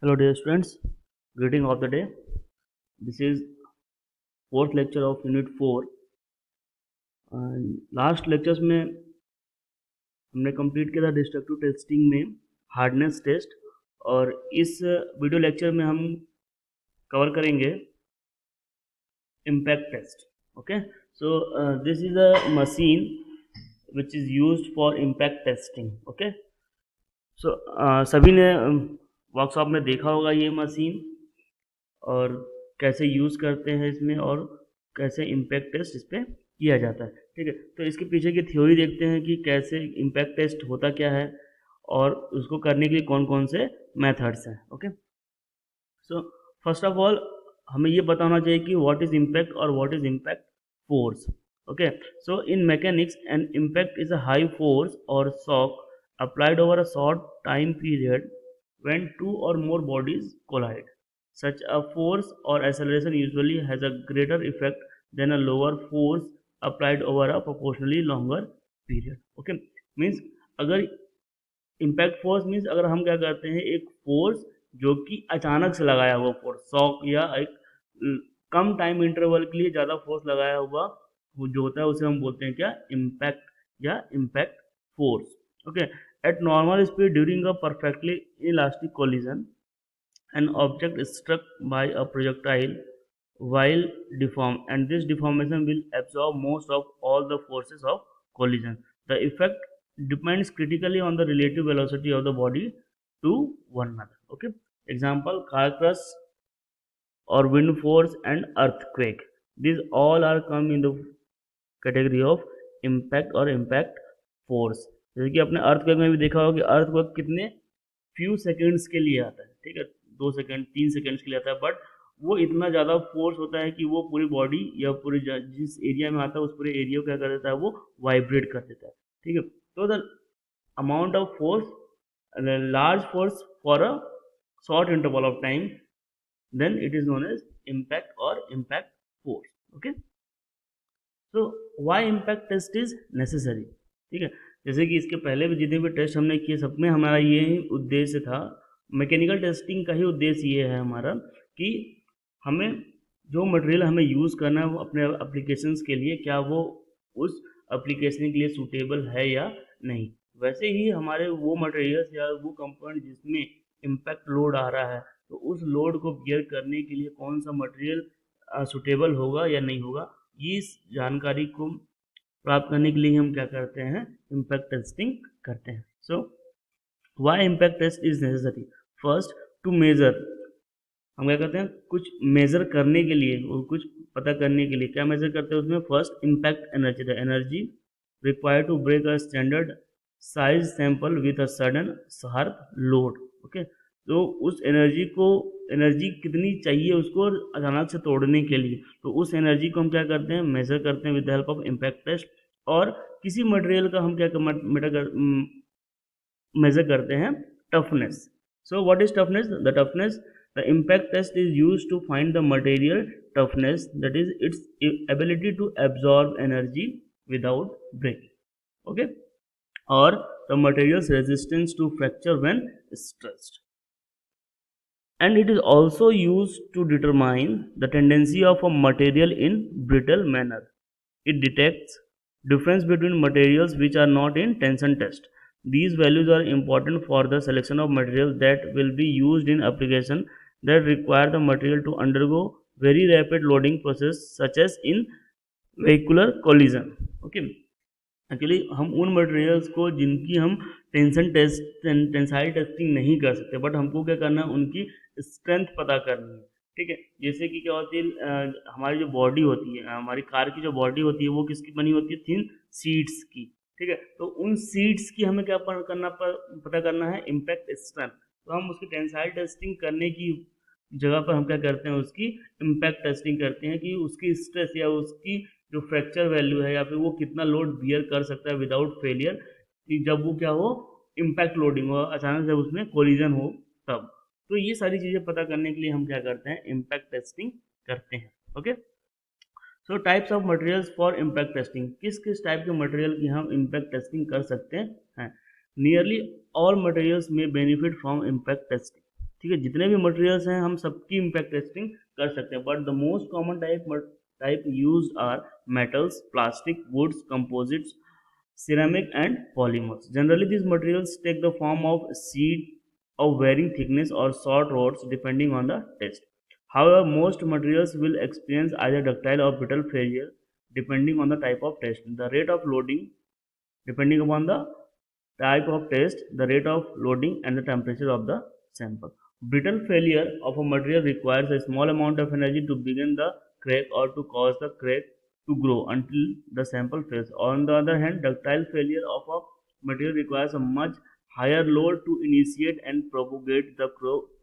Hello dear students, greeting of the day. This is fourth lecture of unit 4. Last lectures में हमने complete किया था destructive testing में hardness test, और इस वीडियो लेक्चर में हम कवर करेंगे impact test. Okay, so this is a machine which is used for impact testing. Okay, so सभी ने वर्कशॉप में देखा होगा ये मशीन और कैसे यूज़ करते हैं इसमें और कैसे इम्पैक्ट टेस्ट इस पर किया जाता है. ठीक है, तो इसके पीछे की थ्योरी देखते हैं कि कैसे इम्पैक्ट टेस्ट होता क्या है और उसको करने के लिए कौन कौन से मेथड्स हैं. Okay, so first of all हमें ये पता होना चाहिए कि व्हाट इज इम्पैक्ट और what is impact force. Okay, so in mechanics an impact is a high force और shock applied over a short time period when two or more bodies collide. Such a force or acceleration usually has a greater effect than a lower force applied over a proportionally longer period. Okay, means अगर impact force means अगर हम क्या करते हैं एक force जो कि अचानक से लगाया हुआ फोर्स, शॉक या एक कम टाइम इंटरवल के लिए ज़्यादा फोर्स लगाया हुआ वो जो होता है उसे हम बोलते हैं क्या, इम्पैक्ट या impact force. Okay, eight normal speed during a perfectly elastic collision an object is struck by a projectile while deformed, and this deformation will absorb most of all the forces of collision. The effect depends critically on the relative velocity of the body to one another. Okay, example, car crash or wind force and earthquake. These all are come in the category of impact or impact force. जैसे कि आपने earthquake में भी देखा होगा कि earthquake कितने few seconds के लिए आता है. ठीक है, 2 सेकेंड 3 सेकेंड्स के लिए आता है, बट वो इतना ज़्यादा फोर्स होता है कि वो पूरी बॉडी या पूरी जिस एरिया में आता है उस पूरे एरिया को क्या कर देता है, वो वाइब्रेट कर देता है. ठीक है, तो the amount of force, large force for a short interval of time, then it is known as impact और इम्पैक्ट फोर्स. ओके, तो why impact test is necessary. ठीक है, जैसे कि इसके पहले भी जितने भी टेस्ट हमने किए सब में हमारा ये ही उद्देश्य था, मैकेनिकल टेस्टिंग का ही उद्देश्य ये है हमारा कि हमें जो मटेरियल हमें यूज़ करना है वो अपने एप्लीकेशंस के लिए क्या वो उस एप्लीकेशन के लिए सूटेबल है या नहीं. वैसे ही हमारे वो मटेरियल्स या वो कंपोनेंट जिसमें इम्पैक्ट लोड आ रहा है तो उस लोड को बियर करने के लिए कौन सा मटेरियल सूटेबल होगा या नहीं होगा, इस जानकारी को प्राप्त करने के लिए हम क्या करते हैं, इम्पैक्ट टेस्टिंग करते हैं. So why impact test is necessary. First, to measure, हम क्या करते हैं कुछ मेजर करने के लिए और कुछ पता करने के लिए क्या मेजर करते हैं उसमें. First, impact energy, the energy required to break a standard size sample with a sudden sharp load. Okay, तो उस एनर्जी कितनी चाहिए उसको अचानक से तोड़ने के लिए, तो उस एनर्जी को हम क्या करते हैं, मेजर करते हैं with the help of impact test. और किसी मटेरियल का हम क्या मेजर करते हैं, toughness. So what is toughness? The toughness, the impact test is used to find the material toughness, that is its ability to absorb energy without breaking. Okay, or the material's resistance to fracture when stressed. And it is also used to determine the tendency of a material in brittle manner. It detects difference between materials which are not in tension test. These values are important for the selection of materials that will be used in application that require the material to undergo very rapid loading process such as in vehicular collision. Okay, actually हम उन materials को जिनकी हम tensile testing नहीं कर सकते, but हमको क्या करना है, उनकी स्ट्रेंथ पता करनी है. ठीक है, जैसे कि क्या होती है, हमारी जो बॉडी होती है, हमारी कार की जो बॉडी होती है वो किसकी बनी होती है, थिन सीट्स की. ठीक है, तो उन सीट्स की हमें क्या पता करना है, इम्पैक्ट स्ट्रेंथ. तो हम उसकी टेंसाइल टेस्टिंग करने की जगह पर हम क्या करते हैं, उसकी इम्पैक्ट टेस्टिंग करते हैं कि उसकी स्ट्रेस या उसकी जो फ्रैक्चर वैल्यू है या फिर वो कितना लोड बियर कर सकता है विदाउट फेलियर, जब वो क्या हो, इम्पैक्ट लोडिंग हो, अचानक से उसमें कोलिजन हो तब. तो ये सारी चीज़ें पता करने के लिए हम क्या करते हैं, इम्पैक्ट टेस्टिंग करते हैं. Okay, so types of materials for impact testing, किस किस टाइप के मटेरियल की हम इम्पैक्ट टेस्टिंग कर सकते हैं. नियरली ऑल मटेरियल्स में बेनिफिट फ्रॉम इम्पैक्ट टेस्टिंग. ठीक है, जितने भी मटेरियल्स हैं हम सबकी इम्पैक्ट टेस्टिंग कर सकते हैं, but the most common type used are metals, plastic, woods, composites, ceramic and polymers. Generally, these materials take the form of sheet of varying thickness or short rods depending on the test. However, most materials will experience either ductile or brittle failure depending on the type of test. The rate of loading depending upon the type of test, the rate of loading and the temperature of the sample. Brittle failure of a material requires a small amount of energy to begin the crack or to cause the crack to grow until the sample fails. On the other hand, ductile failure of a material requires a much higher load to initiate and propagate the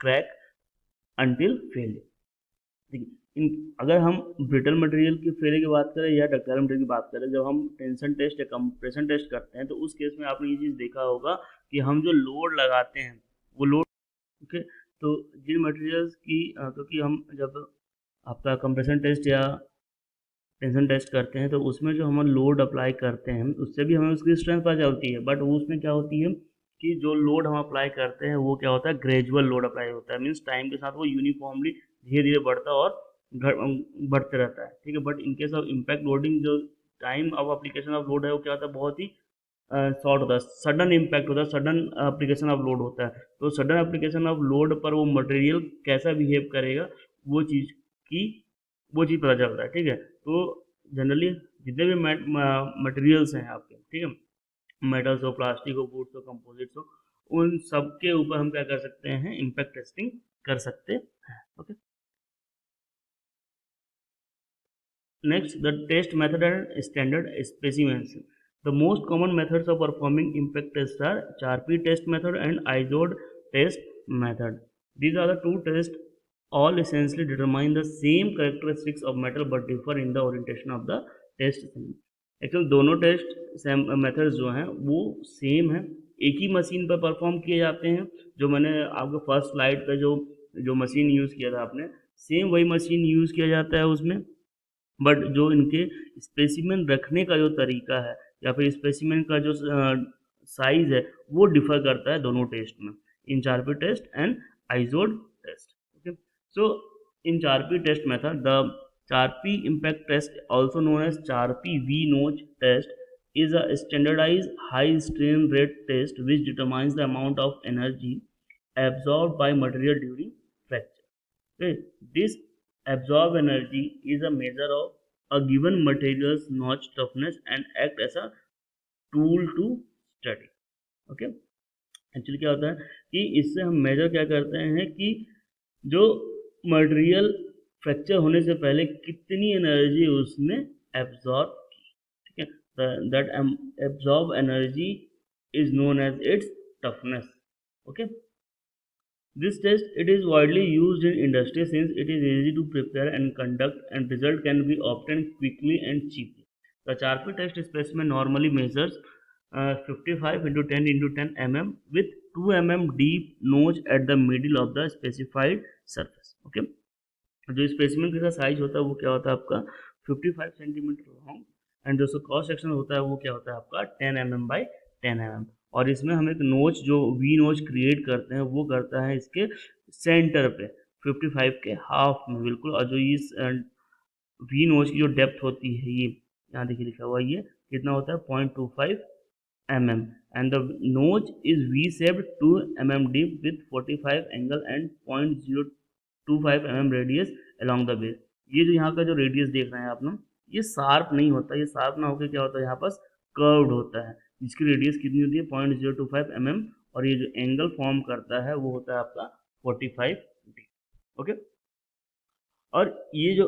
crack until failure. ठीक है, अगर हम brittle material की failure की बात करें या ductile material की बात करें, जब हम टेंशन टेस्ट या कंप्रेशन टेस्ट करते हैं तो उस केस में आपने ये चीज़ देखा होगा कि हम जो लोड लगाते हैं वो लोड, ओके, तो जिन मटेरियल्स की क्योंकि हम जब आपका कंप्रेशन टेस्ट या टेंशन टेस्ट करते हैं तो उसमें जो हम लोड अप्लाई करते हैं उससे भी हमें उसकी स्ट्रेंथ पता चलती है, बट वो उसमें क्या होती है कि जो लोड हम अप्लाई करते हैं वो क्या होता है, ग्रेजुअल लोड अप्लाई होता है, मीन्स टाइम के साथ वो यूनिफॉर्मली धीरे धीरे बढ़ता और बढ़ते रहता है, ठीक है। But in case of impact loading, जो time of application of load है वो क्या होता है, बहुत ही शॉर्ट होता है, सडन इम्पैक्ट होता है, सडन अप्लीकेशन ऑफ लोड होता है। तो सडन अप्लीकेशन ऑफ लोड पर वो मटेरियल कैसा बिहेव करेगा वो चीज़ की वो चीज़ पता चलता है, ठीक है। तो जनरली जितने भी मटेरियल्स हैं आपके, ठीक है, मेटल्स हो, प्लास्टिक हो, वुड्स हो, कंपोजिट्स हो, उन सब के ऊपर हम क्या कर सकते हैं, इम्पैक्ट टेस्टिंग कर सकते हैं, okay. Next, the test method and standard specimens. The most common methods of performing impact tests are Charpy test method and ISOD test method. These are the two tests. All essentially determine the same characteristics of metal but differ in the orientation of the test. Actual दोनों test methods जो हैं वो same है, एक ही machine पर perform किए जाते हैं। जो मैंने आपको फर्स्ट स्लाइड पे जो मशीन यूज़ किया था आपने, सेम वही मशीन यूज़ किया जाता है उसमें, बट जो इनके स्पेसिमेन रखने का जो तरीका है या फिर स्पेसिमेन का जो साइज है वो डिफर करता है दोनों टेस्ट में, in Charpy test and Izod test, okay. So in Charpy test method, the Charpy impact test also known as Charpy V notch test is a standardized high strain rate test which determines the amount of energy absorbed by material during fracture. Okay. This absorbed energy is a measure of a given material's notch toughness and act as a tool to study. Okay. Actually क्या होता है कि इससे हम major क्या करते हैं कि जो मटेरियल फ्रैक्चर होने से पहले कितनी एनर्जी उसने एब्जॉर्ब की, ठीक है। That absorb energy is known as its toughness, okay. This test, it is widely used in industry since it is easy to prepare and conduct and result can be obtained quickly and cheaply. The Charpy test specimen normally measures 55 into 10 into 10 mm with 2 mm deep notch at the middle of the specified surface. Okay. जो specimen का size होता है वो क्या होता है आपका 55 centimetre long, and जो क्रॉस सेक्शन होता है वो क्या होता है आपका 10 mm बाई 10 mm, और इसमें हम एक नोच जो वी नोच क्रिएट करते हैं वो करता है इसके सेंटर पे 55 के हाफ में बिल्कुल, और जो इस वी नोच की जो डेप्थ होती है ये यहाँ देखिए लिखा हुआ ये कितना होता है 0.25 mm, एंड द नोच is V shaped 2 mm deep with 45 angle and 0.025 mm radius along the base. ये जो यहाँ का जो रेडियस देख रहे हैं आप ना, ये शार्प नहीं होता, ये शार्प ना होकर क्या होता है यहाँ पास कर्व्ड होता है, जिसकी रेडियस कितनी होती है 0.025 mm, और ये जो एंगल फॉर्म करता है वो होता है आपका 45 डिग्री, ओके। और ये जो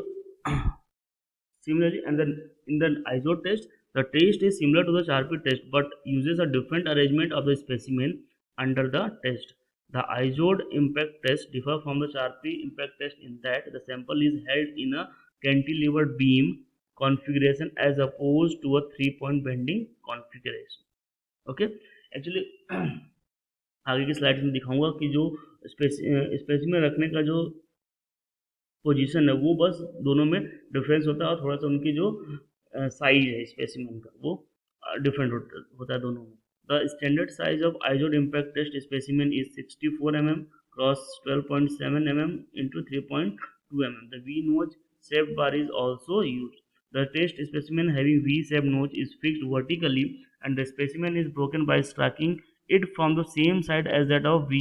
similarly and then in the ISO test, the test is similar to the Charpy test but uses a different arrangement of the specimen under the test. The ISOD impact test differ from the Charpy impact test in that the sample is held in a cantilevered beam configuration as opposed to a 3-point bending configuration. Okay, actually आगे की slides में दिखाऊंगा कि जो specimen रखने का जो position है वो बस दोनों में डिफरेंस होता है, और थोड़ा सा उनकी जो साइज है स्पेसिमेन का वो डिफरेंट होता है दोनों में। The standard size of Izod impact test specimen is 64 mm cross 12.7 mm into 3.2 mm. The V notch shaped bar is also used. The test specimen having V-shaped notch is fixed vertically and the specimen is broken by striking it from the same side as that of V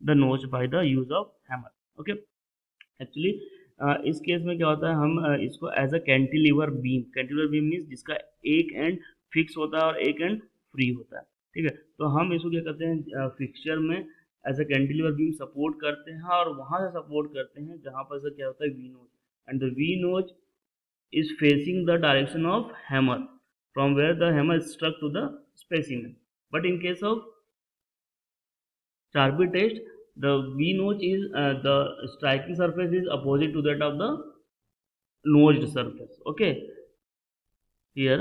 the notch by the use of hammer. Okay, actually इस केस में क्या होता है, हम इसको as a cantilever beam means जिसका एक एंड फिक्स होता है और एक एंड फ्री होता है, ठीक है। तो हम इसको क्या करते हैं, फिक्सचर में as a cantilever beam support करते हैं और वहाँ से सपोर्ट करते हैं जहाँ पर से क्या होता है V notch, and the V notch is facing the direction of hammer from where the hammer struck to the specimen. But in case of Charpy test, the V notch is the striking surface is opposite to that of the notched surface. Okay, here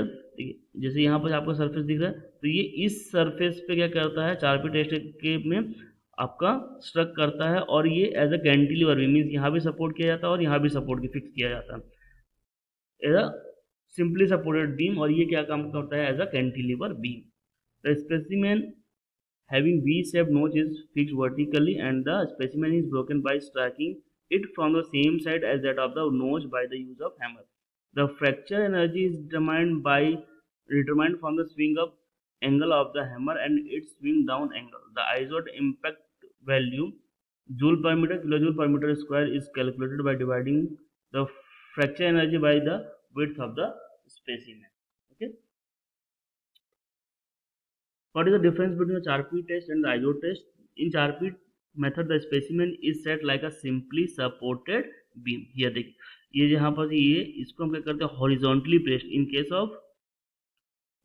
जैसे यहाँ पर आपको surface दिख रहा है, तो ये इस सरफेस पे क्या करता है, चारपी टेस्ट के में आपका स्ट्रक करता है और ये एज अ कैंटिलीवर भी मीन्स यहाँ भी सपोर्ट किया जाता है और यहाँ भी सपोर्ट फिक्स किया जाता है as a simply supported beam, और ये क्या काम करता है as a cantilever beam. The specimen having V-shaped notch is fixed vertically and the specimen is broken by striking it from the same side as that of the notch by the use of hammer. The fracture energy is determined from the swing up angle of the hammer and its swing down angle. The isotope impact value joule per meter kilojoule per meter square is calculated by dividing the fracture energy by the width of the specimen. Okay. What is the difference between the Charpy test and the ISO test? In Charpy method, the specimen is set like a simply supported beam. Here देखिए, ये जहाँ पर ये इसको हम क्या करते हैं horizontally placed. In case of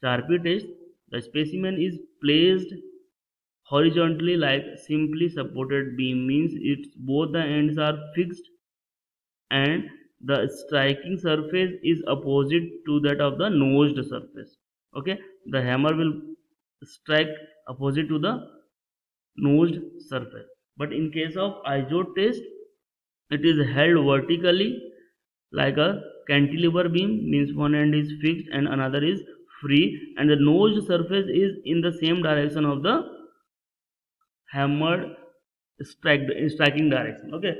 Charpy test, the specimen is placed horizontally like simply supported beam, means it's both the ends are fixed and the striking surface is opposite to that of the notched surface. Okay, the hammer will strike opposite to the notched surface. But in case of ISO test, it is held vertically like a cantilever beam, means one end is fixed and another is free, and the notched surface is in the same direction of the hammered striking direction. Okay,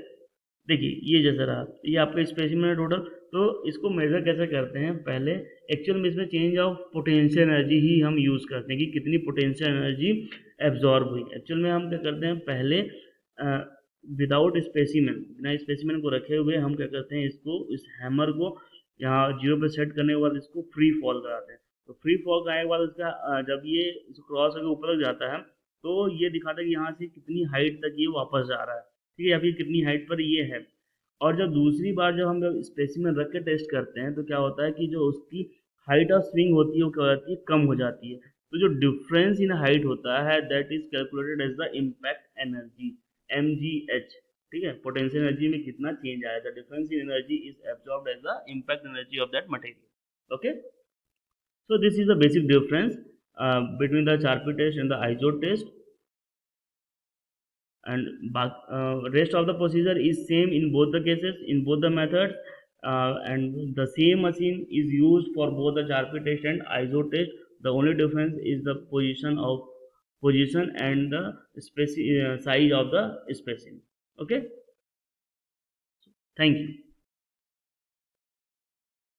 देखिए ये जैसा रहा, ये आपका specimen है total. तो इसको major कैसे करते हैं, पहले एक्चुअल में इसमें चेंज ऑफ पोटेंशियल एनर्जी ही हम यूज़ करते हैं कि कितनी पोटेंशियल एनर्जी एब्जॉर्ब हुई। एक्चुअल में हम क्या करते हैं, पहले विदाउट स्पेसिमेन, बिना स्पेसिमेन को रखे हुए हम क्या करते हैं, इसको इस हैमर को यहाँ 0 पे सेट करने के बाद इसको फ्री फॉल कराते हैं। तो फ्री फॉल कराने के बाद इसका जब ये क्रॉस होकर ऊपर तक जाता है तो ये दिखाता है कि यहाँ से कितनी हाइट तक ये वापस जा रहा है, ठीक है, या फिर कितनी हाइट पर ये है। और जब दूसरी बार जब हम जब स्पेसिमेन रख के टेस्ट करते हैं तो क्या होता है कि जो उसकी हाइट ऑफ स्विंग होती है वो क्या हो जाती है, कम हो जाती है। तो जो डिफरेंस इन हाइट होता है that is calculated as the impact energy, MGH, ठीक है। पोटेंशियल एनर्जी में कितना चेंज आया, the difference in energy is absorbed as the impact energy of that material. Okay, so this is the basic difference between the Charpy test and the ISO test, and rest of the procedure is same in both the cases, in both the methods, and the same machine is used for both the Charpy test and ISO test. The only difference is the position and the size of the specimen. Okay, thank you.